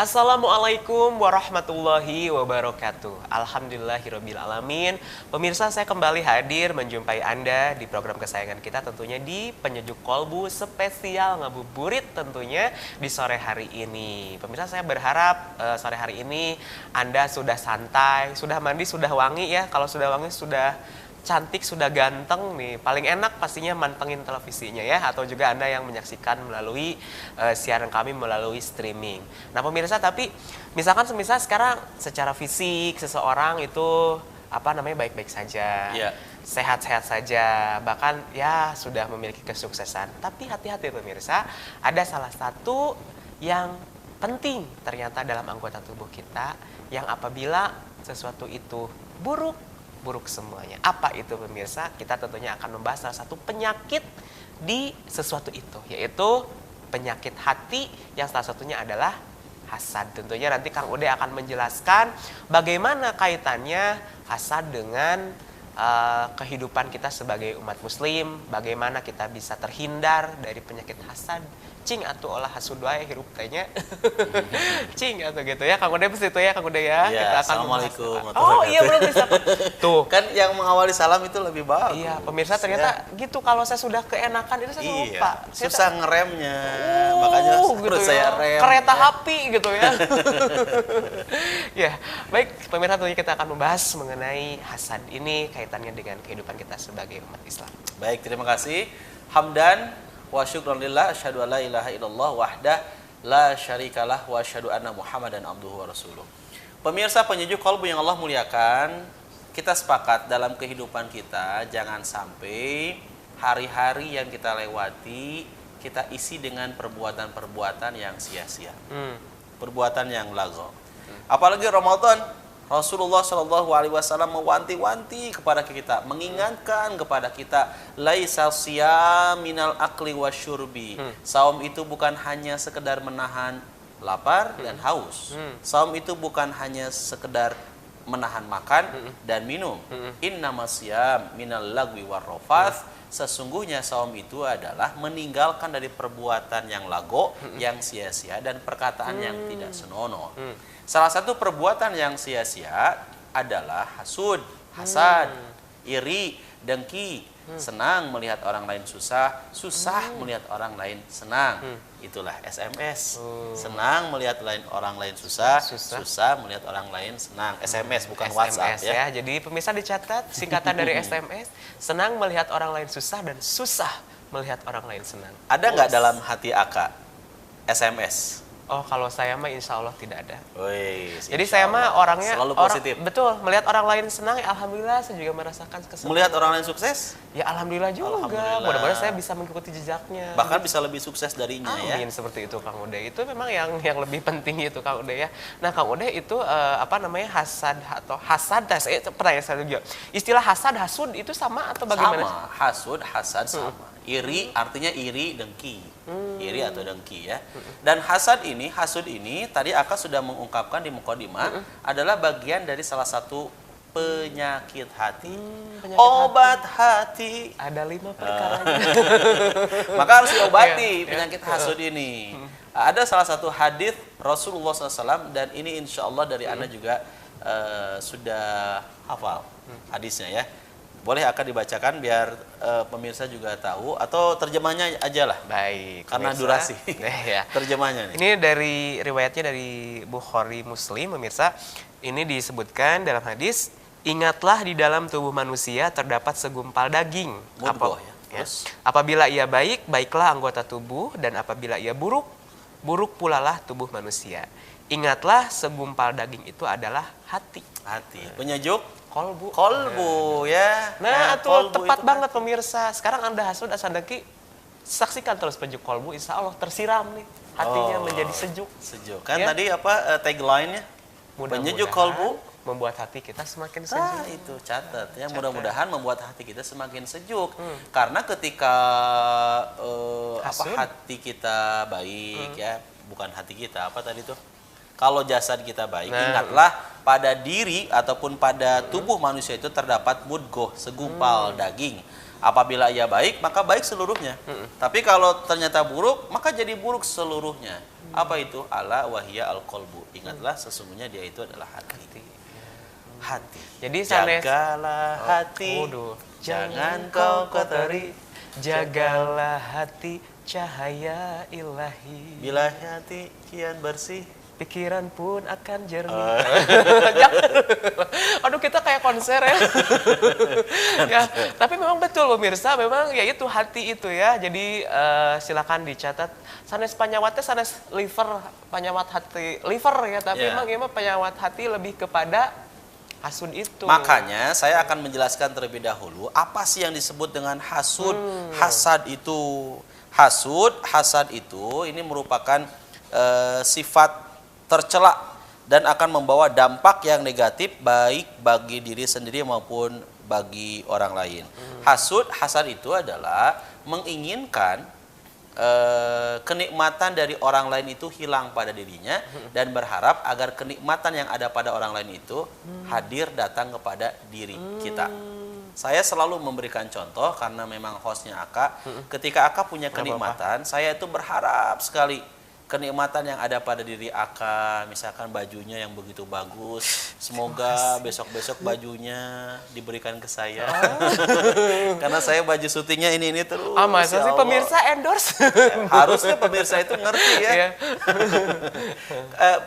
Assalamualaikum warahmatullahi wabarakatuh. Alhamdulillahirabbil alamin. Pemirsa, saya kembali hadir menjumpai Anda di program kesayangan kita, tentunya di Penyejuk Kolbu spesial ngabuburit tentunya di sore hari ini. Pemirsa, saya berharap sore hari ini Anda sudah santai, sudah mandi, sudah wangi ya. Kalau sudah wangi, sudah cantik, sudah ganteng nih. Paling enak pastinya mantengin televisinya ya, atau juga Anda yang menyaksikan melalui siaran kami melalui streaming. Nah pemirsa, tapi misalkan sekarang secara fisik seseorang itu baik-baik saja, sehat-sehat saja, bahkan ya sudah memiliki kesuksesan. Tapi hati-hati pemirsa, ada salah satu yang penting ternyata dalam anggota tubuh kita, yang apabila sesuatu itu buruk semuanya. Apa itu pemirsa? Kita tentunya akan membahas salah satu penyakit di sesuatu itu, yaitu penyakit hati, yang salah satunya adalah hasad. Tentunya nanti Kang Ude akan menjelaskan bagaimana kaitannya hasad dengan kehidupan kita sebagai umat muslim, bagaimana kita bisa terhindar dari penyakit hasad. Cing atuh olah hasud wae hirup tanya. Cing atuh gitu ya. Kang Ude pasti itu ya Kang Ude ya. Ya, kita akan Assalamualaikum. Oh iya, belum bisa. Tuh. Kan yang mengawali salam itu lebih bagus. Iya, pemirsa ternyata gitu, kalau saya sudah keenakan itu saya lupa. Susah ngeremnya. Makanya gitu harus ya. saya rem. Kereta api gitu ya. Ya, baik pemirsa, tentunya kita akan membahas mengenai hasad ini kaitannya dengan kehidupan kita sebagai umat Islam. Baik, terima kasih. Hamdan wa syukran lillah, asyhadu an la ilaha illallah wahdah la syarikalah wa asyhadu anna Muhammadan abduhu wa rasuluh. Pemirsa Penyejuk Kolbu yang Allah muliakan, kita sepakat dalam kehidupan kita jangan sampai hari-hari yang kita lewati kita isi dengan perbuatan-perbuatan yang sia-sia. Perbuatan yang lago. Apalagi Ramadan, Rasulullah Shallallahu Alaihi Wasallam mewanti-wanti kepada kita, mengingatkan kepada kita, laisa siyam minal akli wasyurbi. Saum itu bukan hanya sekedar menahan lapar dan haus. Saum itu bukan hanya sekedar menahan makan dan minum. Innamas siyam minal lagwi warrofath. Sesungguhnya saum itu adalah meninggalkan dari perbuatan yang lago, yang sia-sia, dan perkataan yang tidak senonoh. Salah satu perbuatan yang sia-sia adalah hasud, hasad, iri, dengki, senang melihat orang lain susah, susah melihat orang lain senang. Itulah SMS. Senang melihat orang lain susah, susah melihat orang lain senang. SMS bukan SMS, WhatsApp ya. Jadi pemirsa dicatat singkatan dari SMS, senang melihat orang lain susah dan susah melihat orang lain senang. Ada nggak dalam hati Aka SMS? Oh, kalau saya mah insya Allah tidak ada. Jadi Insya saya mah orangnya selalu positif. Betul, melihat orang lain senang, ya alhamdulillah saya juga merasakan kesenangan. Melihat orang lain sukses, ya alhamdulillah juga. Alhamdulillah. Mudah-mudahan saya bisa mengikuti jejaknya. bahkan bisa lebih sukses darinya ya. Amin, seperti itu Kang Ude. Itu memang yang lebih penting itu Kang Ude ya. Nah Kang Ude itu hasad atau hasad? Pertanyaan saya juga. Istilah hasad, hasud itu sama atau bagaimana? Sama, hasud, hasad sama. Iri artinya iri, dengki. Iri atau dengki ya. Dan hasud ini tadi Aka sudah mengungkapkan di mukadimah adalah bagian dari salah satu penyakit hati. Obat hati. Ada 5 perkaranya. Maka harus diobati penyakit hasud ini. Ada salah satu hadis Rasulullah SAW, dan ini insya Allah dari Anda juga sudah hafal hadisnya ya. Boleh akan dibacakan biar pemirsa juga tahu, atau terjemahnya aja lah. Baik. Karena pemirsa. durasi. Ya. Terjemahnya nih. Ini dari riwayatnya dari Bukhari Muslim, pemirsa. Ini disebutkan dalam hadis, ingatlah di dalam tubuh manusia terdapat segumpal daging. Apabila ia baik, baiklah anggota tubuh, dan apabila ia buruk, buruk pulalah tubuh manusia. Ingatlah segumpal daging itu adalah hati. Hati. Penyejuk kolbu ya. Nah, itu tepat banget pemirsa. Sekarang Anda hasud asa dengki, saksikan terus Penyejuk Kolbu, insya Allah tersiram nih hatinya menjadi sejuk. Kan ya? Tadi tagline-nya? Penyejuk Kolbu membuat hati kita semakin Nah, sejuk. itu catat ya. Catat. Mudah-mudahan membuat hati kita semakin sejuk. Karena ketika Hasud. hati kita baik ya, bukan hati kita, apa tadi tuh? Kalau jasad kita baik, Nah. ingatlah pada diri ataupun pada tubuh manusia itu terdapat mudghah, segumpal daging. Apabila ia baik, maka baik seluruhnya. Tapi kalau ternyata buruk, maka jadi buruk seluruhnya. Apa itu? Ala wahiyya al-qalbu. Ingatlah sesungguhnya dia itu adalah hati. Hati. Jadi sanes Jagalah hati, Waduh. jangan kau kotori. Jagalah hati cahaya ilahi. Bila hati kian bersih. Pikiran pun akan jernih. Aduh, kita kayak konser ya. Ya, tapi memang betul pemirsa, memang ya itu hati itu ya. Jadi silakan dicatat. Sanes panyawatnya sanes liver, panyawat hati liver ya. Tapi Ya. memang ya panyawat hati lebih kepada hasud itu. Makanya saya akan menjelaskan terlebih dahulu apa sih yang disebut dengan hasud, hasad itu. Hasad itu ini merupakan sifat tercela dan akan membawa dampak yang negatif baik bagi diri sendiri maupun bagi orang lain. Hasad itu adalah menginginkan kenikmatan dari orang lain itu hilang pada dirinya dan berharap agar kenikmatan yang ada pada orang lain itu hadir datang kepada diri kita. Saya selalu memberikan contoh karena memang hostnya Aka. Ketika Aka punya kenikmatan, saya itu berharap sekali kenikmatan yang ada pada diri Aka, misalkan bajunya yang begitu bagus, semoga besok-besok bajunya diberikan ke saya. Karena saya baju syutingnya ini terus. Masa ya sih Allah. pemirsa endorse? Harusnya pemirsa itu ngerti ya. Iya.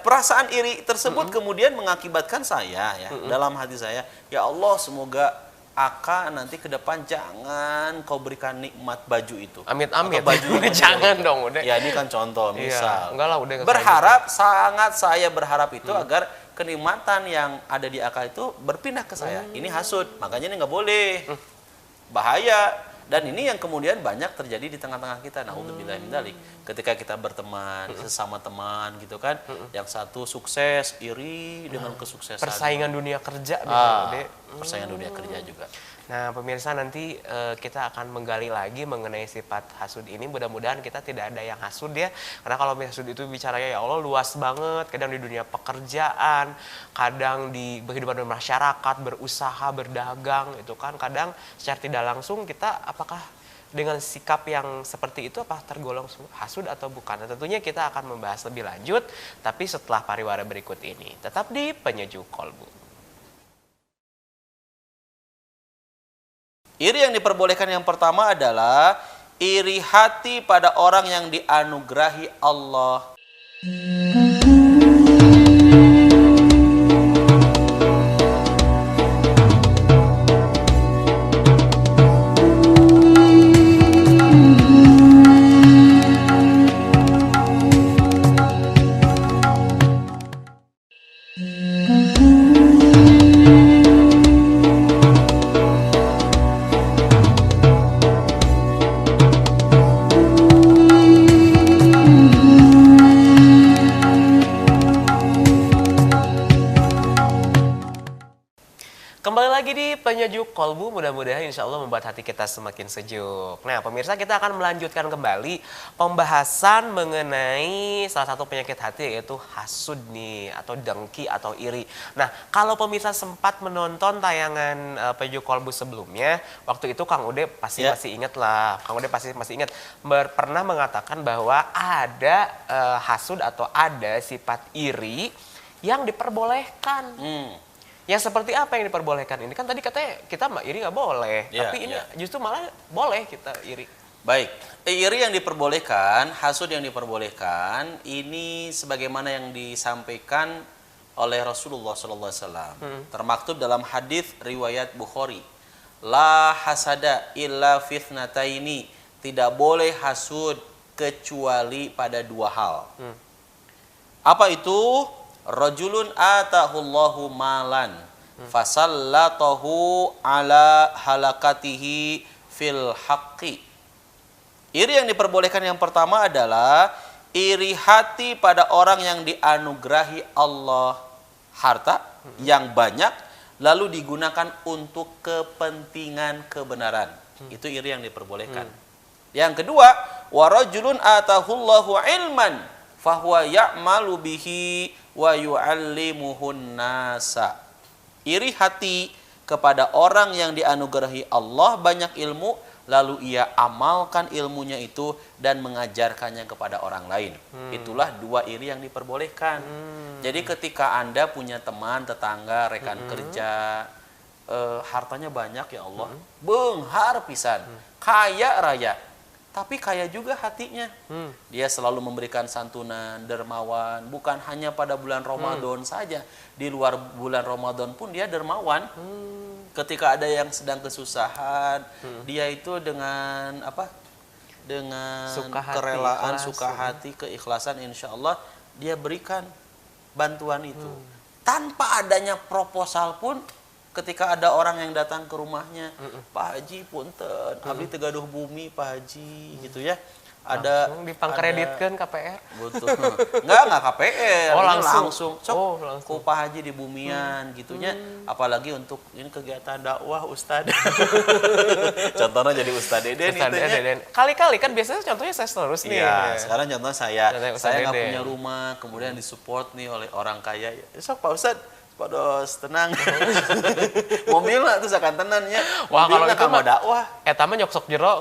Perasaan iri tersebut kemudian mengakibatkan saya ya, dalam hati saya, ya Allah semoga Aka nanti ke depan jangan kau berikan nikmat baju itu. Amit-amit. Atau baju yang Jangan dong, udah. Ya ini kan contoh, Iya, misal. enggak lah, udah. Berharap, sangat saya berharap itu agar kenikmatan yang ada di Aka itu berpindah ke saya. Ini hasud, makanya ini nggak boleh. Bahaya. Dan ini yang kemudian banyak terjadi di tengah-tengah kita. Naudzubillah min dzalik. Ketika kita berteman, sesama teman gitu kan. Yang satu sukses, iri dengan kesuksesan. Persaingan dunia kerja gitu, Dek. Persaingan dunia kerja juga. Nah, pemirsa, nanti kita akan menggali lagi mengenai sifat hasud ini. Mudah-mudahan kita tidak ada yang hasud ya. Karena kalau hasud itu bicaranya ya Allah luas banget. Kadang di dunia pekerjaan, kadang di kehidupan masyarakat, berusaha, berdagang itu kan. Kadang secara tidak langsung kita apakah dengan sikap yang seperti itu apa tergolong hasud atau bukan. Nah, tentunya kita akan membahas lebih lanjut. Tapi setelah pariwara berikut ini. Tetap di Penyejuk Kolbu. Iri yang diperbolehkan yang pertama adalah iri hati pada orang yang dianugerahi Allah. Kembali lagi di Penyejuk Kolbu, mudah-mudahan insya Allah membuat hati kita semakin sejuk. Nah pemirsa, kita akan melanjutkan kembali pembahasan mengenai salah satu penyakit hati yaitu hasud nih, atau dengki atau iri. Nah kalau pemirsa sempat menonton tayangan Penyejuk Kolbu sebelumnya, waktu itu Kang Ude pasti masih ingat lah, Kang Ude pasti masih ingat, pernah mengatakan bahwa ada hasud atau ada sifat iri yang diperbolehkan. Yang seperti apa yang diperbolehkan ini? Kan tadi katanya kita iri nggak boleh, tapi ini justru malah boleh kita iri. Baik, iri yang diperbolehkan, hasud yang diperbolehkan, ini sebagaimana yang disampaikan oleh Rasulullah SAW. Termaktub dalam hadis riwayat Bukhari. La hasada illa fitnataini. Tidak boleh hasud kecuali pada dua hal. Apa itu? Rajulun atahullahu malan fasallatahu ala halakatihi fil haqqi. Iri yang diperbolehkan yang pertama adalah iri hati pada orang yang dianugerahi Allah harta yang banyak lalu digunakan untuk kepentingan kebenaran. Itu iri yang diperbolehkan. Yang kedua, wa rajulun atahullahu ilman fahuwa ya'malu bihi wa yu'allimuhun nasa. Iri hati kepada orang yang dianugerahi Allah banyak ilmu, lalu ia amalkan ilmunya itu dan mengajarkannya kepada orang lain. Itulah dua iri yang diperbolehkan. Jadi ketika Anda punya teman, tetangga, rekan kerja, hartanya banyak ya Allah, beunghar pisan, kaya raya, tapi kaya juga hatinya. Dia selalu memberikan santunan, dermawan, bukan hanya pada bulan Ramadan saja, di luar bulan Ramadan pun dia dermawan. Ketika ada yang sedang kesusahan, dia itu dengan apa? Dengan Suka hati, kerelaan, ikhlas, suka hati, keikhlasan, insya Allah dia berikan bantuan itu. Tanpa adanya proposal pun, ketika ada orang yang datang ke rumahnya, Pak Haji punten, abdi teu gaduh bumi Pak Haji, gitu ya. Ada langsung dipangkreditkeun KPR. Betul. Enggak KPR. Oh, Ini langsung. Cok, Oh, langsung. ku Pak Haji di bumian gitunya. Apalagi untuk ini kegiatan dakwah Ustad. Contohnya jadi Ustad Deden Ustaz itunya. Deden. Kali-kali kan biasanya contohnya saya terus nih. Iya, sekarang contoh saya. Contohnya Ustaz Saya nggak Deden. punya rumah, kemudian disupport nih oleh orang kaya. Ya, sok Pak Ustad, pados tenang. Mobil lah terus akan tenangnya. Wah, kalau itu mah dakwah. eta mah nyok-sok jero.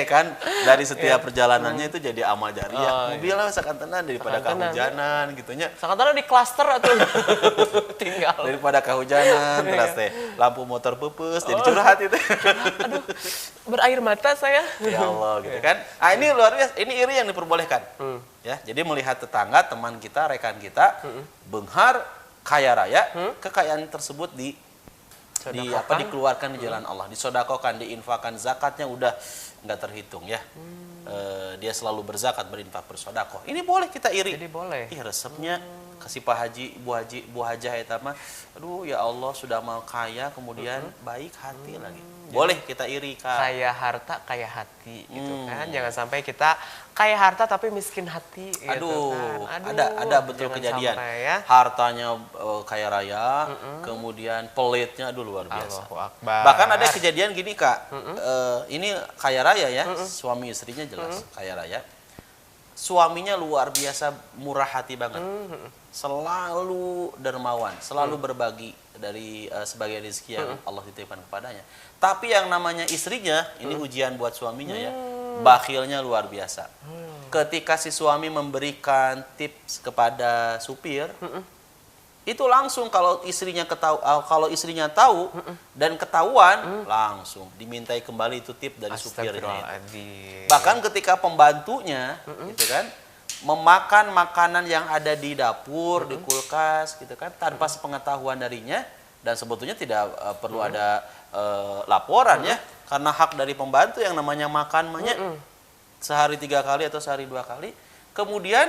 Kan dari setiap perjalanannya itu jadi amal jariah. Oh, Mobil lah akan tenang daripada Akan tenang. kehujanan gitunya. Sakantana di klaster atuh. Tinggal. Daripada kehujanan terus teh lampu motor pupus jadi curhat itu. Aduh, berair mata saya. Ya Allah gitu kan. Ah ini luar biasa, ini iri yang diperbolehkan. Ya, jadi melihat tetangga, teman kita, rekan kita beunghar kaya raya, kekayaan tersebut dikeluarkan di jalan Allah, disodakokan, diinfakan, zakatnya udah nggak terhitung ya. Dia selalu berzakat, berinfak, bersodakoh. Ini boleh kita iri. Jadi boleh. Ih, resepnya kasih Pak Haji, Bu Hajah eta mah, aduh ya Allah sudah mau kaya kemudian baik hati lagi. Boleh kita iri Kak. Kaya harta, kaya hati gitu kan. Jangan sampai kita kaya harta tapi miskin hati gitu Aduh, kan. ada betul jangan kejadian. sampai ya. Hartanya kaya raya, kemudian pelitnya aduh luar biasa. Allahu Akbar. Bahkan ada kejadian gini Kak, ini kaya raya ya, suami istrinya jelas kaya raya. Suaminya luar biasa murah hati banget, selalu dermawan, selalu berbagi dari sebagai rezeki yang Allah titipkan kepadanya. Tapi yang namanya istrinya, ini ujian buat suaminya ya, bakhilnya luar biasa. Ketika si suami memberikan tips kepada supir, itu langsung kalau istrinya tahu dan ketahuan, langsung dimintai kembali itu tip dari supirnya. Astagfirullahaladzim. Bahkan ketika pembantunya, gitu kan, memakan makanan yang ada di dapur, di kulkas, gitu kan, tanpa sepengetahuan darinya, dan sebetulnya tidak perlu ada laporan ya, karena hak dari pembantu yang namanya makan sehari 3 kali atau sehari 2 kali, kemudian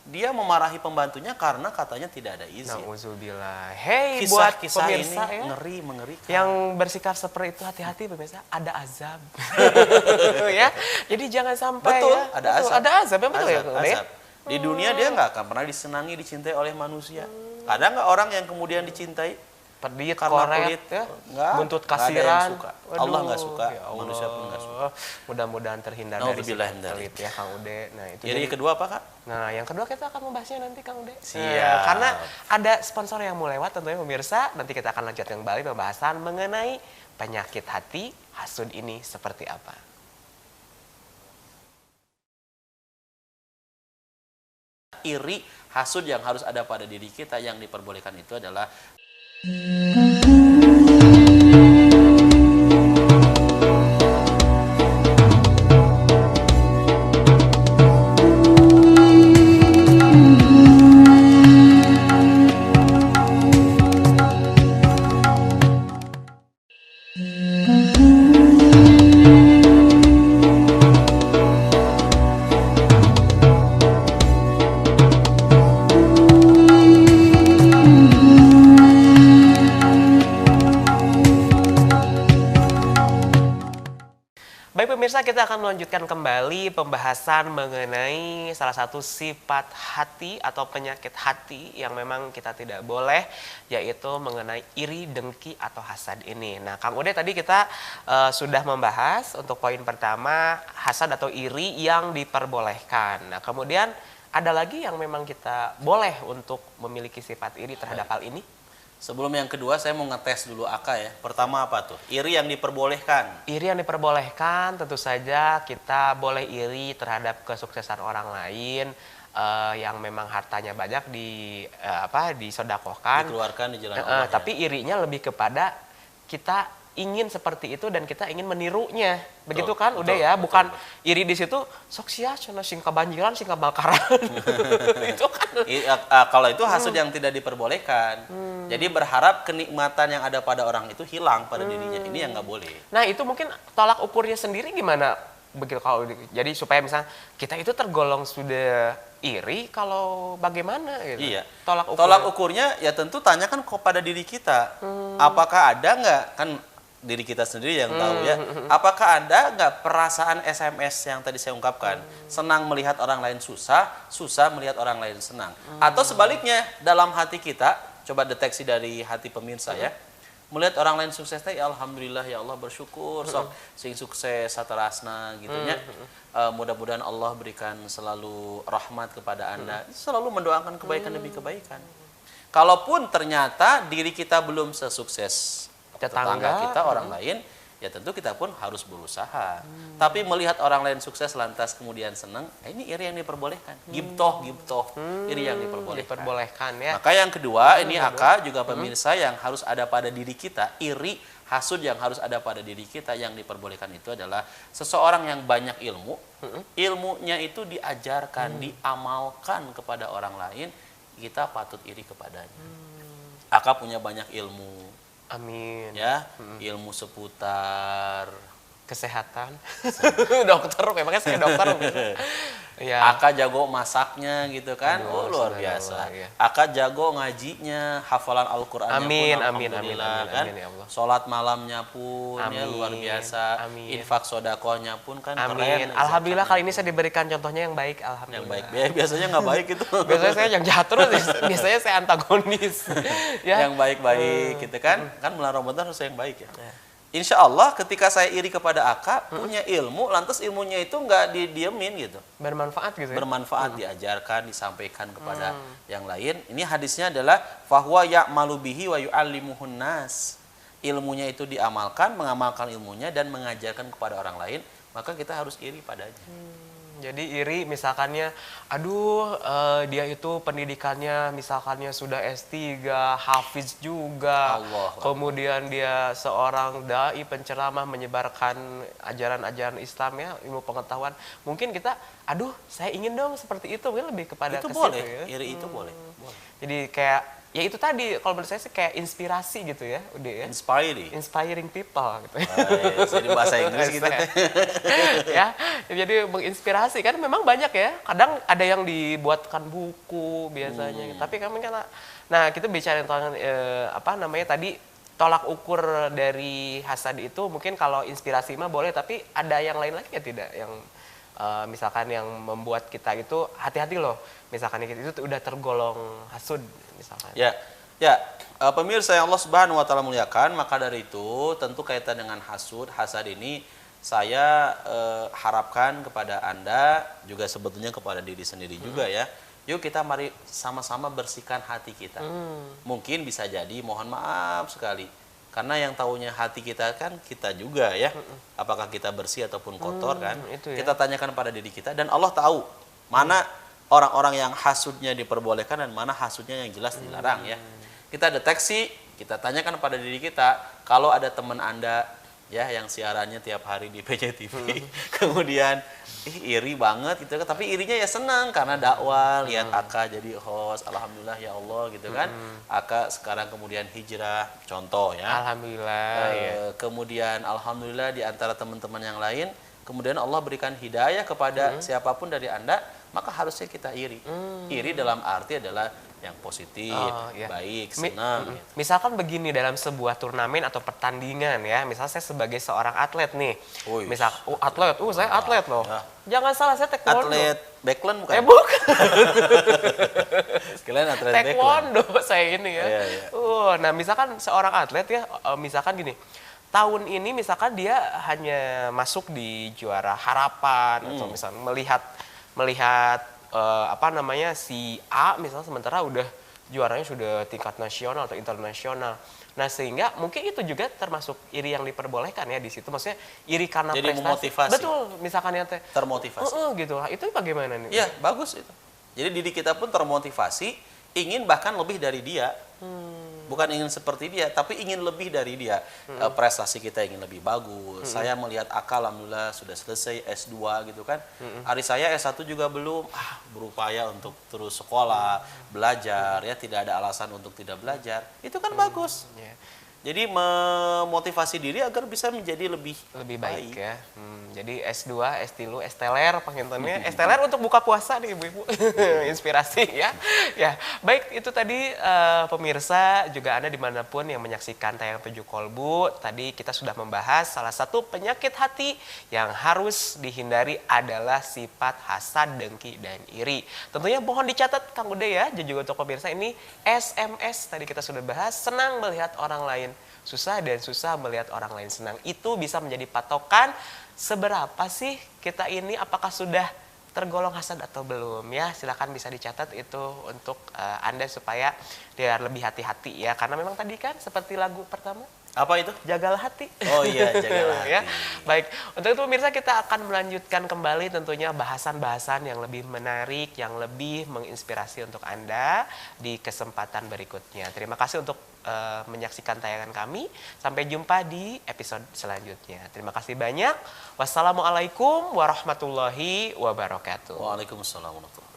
dia memarahi pembantunya karena katanya tidak ada izin. Nauzubillah. Hei, buat Kisah-kisah pemirsa ini ya, ngeri, mengerikan. yang bersikap seperti itu hati-hati pemirsa, ada azab. Ya. Jadi jangan sampai Betul, ya. ada Betul, azab. ada azab, yang betul ya, Azab, Bunda, ya? azab. Di dunia dia nggak akan pernah disenangi, dicintai oleh manusia. Ada nggak orang yang kemudian dicintai Pedit, karena koret, pelit? ya. Nggak, Buntut nggak ada yang kasiran. suka. Waduh, Allah nggak suka, ya Allah. manusia pun nggak suka. Mudah-mudahan terhindar dari Naudzubillah sikap min pelit ya Kang Ude. Nah, itu Jadi kedua apa Kak? Nah, yang kedua kita akan membahasnya nanti Kang Ude. Siap. Nah, karena ada sponsor yang mau lewat tentunya pemirsa, nanti kita akan lanjutkan kembali pembahasan mengenai penyakit hati, hasud ini seperti apa. Iri, hasud yang harus ada pada diri kita yang diperbolehkan itu adalah pemirsa, kita akan melanjutkan kembali pembahasan mengenai salah satu sifat hati atau penyakit hati yang memang kita tidak boleh, yaitu mengenai iri, dengki, atau hasad ini. Nah, Kang Ude, tadi kita sudah membahas untuk poin pertama, hasad atau iri yang diperbolehkan. Nah, kemudian ada lagi yang memang kita boleh untuk memiliki sifat iri terhadap hal ini? Sebelum yang kedua, saya mau ngetes dulu Aka ya. Pertama apa tuh? Iri yang diperbolehkan. Iri yang diperbolehkan, tentu saja kita boleh iri terhadap kesuksesan orang lain yang memang hartanya banyak disodakohkan, Dikeluarkan di jalan Allah. tapi irinya lebih kepada kita ingin seperti itu dan kita ingin menirunya, begitu kan? Udah ya, bukan iri di situ sok sia cenah sing kabanjiran sing kabakaran. Itu kan. Kalau itu hasud yang tidak diperbolehkan. Jadi berharap kenikmatan yang ada pada orang itu hilang pada dirinya. Ini yang nggak boleh. Nah, itu mungkin tolak ukurnya sendiri gimana? Begitu kalau jadi supaya misalnya kita itu tergolong sudah iri, kalau bagaimana gitu. Iya. Tolak ukurnya ya tentu tanyakan kepada diri kita. Apakah ada nggak, kan diri kita sendiri yang tahu ya. Apakah ada nggak perasaan SMS yang tadi saya ungkapkan? Senang melihat orang lain susah, susah melihat orang lain senang. Atau sebaliknya, dalam hati kita, coba deteksi dari hati pemirsa ya. Melihat orang lain sukses, ya alhamdulillah ya Allah, bersyukur sok sing sukses saterasna gitu nya. Mudah-mudahan Allah berikan selalu rahmat kepada Anda. Selalu mendoakan kebaikan demi kebaikan. Kalaupun ternyata diri kita belum sesukses tetangga kita, orang lain, ya tentu kita pun harus berusaha. Tapi melihat orang lain sukses lantas kemudian senang, ini iri yang diperbolehkan. Gibtoh, iri yang diperbolehkan. Ya. Maka yang kedua, ini Aka juga pemirsa yang harus ada pada diri kita, iri, hasud yang harus ada pada diri kita yang diperbolehkan itu adalah seseorang yang banyak ilmu, ilmunya itu diajarkan, diamalkan kepada orang lain, kita patut iri kepadanya. Aka punya banyak ilmu. Amin. Ya, ilmu seputar kesehatan. Dokter, memangnya saya dokter. Ya. Aka jago masaknya gitu kan. Aduh, luar biasa. Ya. Aka jago ngajinya, hafalan Al-Qur'annya amin, pun amin, kan. ya Allah. Salat malamnya pun ya luar biasa. Amin. Infak sedekahnya pun kan amin. keren. Alhamdulillah kali ini saya diberikan contohnya yang baik, alhamdulillah. Yang baik. Biasanya nggak baik itu. Biasanya saya yang jahat terus, biasanya saya antagonis. Ya. Yang baik-baik gitu kan. Kan bulan Ramadan harus yang baik ya. Insya Allah ketika saya iri kepada Aka, punya ilmu, lantas ilmunya itu nggak didiemin gitu. Bermanfaat gitu ya? Bermanfaat, diajarkan, disampaikan kepada yang lain. Ini hadisnya adalah, fahuwa ya'malu bihi wa yu'allimuhun nas. Ilmunya itu diamalkan, mengamalkan ilmunya, dan mengajarkan kepada orang lain, maka kita harus iri padanya. Jadi iri misalkannya, aduh dia itu pendidikannya misalkannya sudah S3, hafiz juga, kemudian dia seorang dai penceramah menyebarkan ajaran-ajaran Islam ya, ilmu pengetahuan. Mungkin kita, aduh saya ingin dong seperti itu, mungkin lebih kepada itu kesitu, boleh, ya. iri itu boleh. Jadi kayak, ya itu tadi kalau menurut saya sih kayak inspirasi gitu ya, udah ya. Inspiring people gitu. Jadi bahasa Inggris gitu. Ya, jadi menginspirasi kan memang banyak ya. Kadang ada yang dibuatkan buku biasanya. Tapi kami kan, nah kita bicara tentang tadi tolak ukur dari hasad itu mungkin kalau inspirasi mah boleh, tapi ada yang lain lagi ya tidak yang misalkan yang membuat kita itu hati-hati loh, misalkan itu udah tergolong hasud misalkan. Ya, pemirsa yang Allah Subhanahu wa taala muliakan, maka dari itu tentu kaitan dengan hasad ini saya harapkan kepada Anda juga sebetulnya kepada diri sendiri juga ya. Yuk kita mari sama-sama bersihkan hati kita. Mungkin bisa jadi, mohon maaf sekali, karena yang tahunya hati kita kan kita juga ya. Apakah kita bersih ataupun kotor kan? Itu ya. Kita tanyakan pada diri kita, dan Allah tahu mana orang-orang yang hasudnya diperbolehkan dan mana hasudnya yang jelas dilarang ya. Kita deteksi, kita tanyakan pada diri kita, kalau ada teman Anda ya yang siarannya tiap hari di PJTV, kemudian iri banget gitu kan, tapi irinya ya senang karena dakwah, lihat Aka jadi host, alhamdulillah ya Allah gitu kan. Aka sekarang kemudian hijrah, contoh ya. Alhamdulillah. Ya. Kemudian alhamdulillah di antara teman-teman yang lain, kemudian Allah berikan hidayah kepada siapapun dari Anda, maka harusnya kita iri. Iri dalam arti adalah yang positif, Oh, iya. baik, Mi- senang. mm-mm. Misalkan begini dalam sebuah turnamen atau pertandingan ya, misal saya sebagai seorang atlet nih, Wih, misal, atlet, saya atlet loh. ya. Jangan salah, saya taekwondo. Atlet backland bukan? Bukan. Sekalian atlet backland. Taekwondo saya ini ya. Iya, iya. Nah misalkan seorang atlet ya, misalkan gini, tahun ini misalkan dia hanya masuk di juara harapan atau misalnya melihat apa namanya si A misalnya sementara udah juaranya sudah tingkat nasional atau internasional. Nah sehingga mungkin itu juga termasuk iri yang diperbolehkan ya di situ. Maksudnya iri karena Jadi prestasi. memotivasi. Betul, misalkan ya teh. Termotivasi. Gitu. Itu bagaimana nih? Iya, bagus itu. Jadi diri kita pun termotivasi, ingin bahkan lebih dari dia. Bukan ingin seperti dia, tapi ingin lebih dari dia. Prestasi kita ingin lebih bagus. Saya melihat Aka, alhamdulillah sudah selesai S2 gitu kan. Hari saya S1 juga belum, berupaya untuk terus sekolah, belajar, ya tidak ada alasan untuk tidak belajar. Itu kan bagus. Ya. Jadi memotivasi diri agar bisa menjadi lebih Baik ya. Jadi S2, S3, S-teler panggilannya. S-teler untuk buka puasa nih Ibu-ibu. Inspirasi ya. Ya, baik itu tadi pemirsa juga Anda dimanapun yang menyaksikan tayangan 7 Kolbu. Tadi kita sudah membahas salah satu penyakit hati yang harus dihindari adalah sifat hasad, dengki, dan iri. Tentunya mohon dicatat Kang Ude ya. Dan juga untuk pemirsa ini SMS tadi kita sudah bahas. Senang melihat orang lain susah dan susah melihat orang lain senang. Itu bisa menjadi patokan seberapa sih kita ini apakah sudah tergolong hasad atau belum ya. Silakan bisa dicatat itu untuk Anda supaya biar lebih hati-hati ya. Karena memang tadi kan seperti lagu pertama. Apa itu? Jagalah hati. Oh iya, jagalah hati. Ya. Baik, untuk itu pemirsa kita akan melanjutkan kembali tentunya bahasan-bahasan yang lebih menarik, yang lebih menginspirasi untuk Anda di kesempatan berikutnya. Terima kasih untuk menyaksikan tayangan kami. Sampai jumpa di episode selanjutnya. Terima kasih banyak. Wassalamualaikum warahmatullahi wabarakatuh. Waalaikumsalam warahmatullahi wabarakatuh.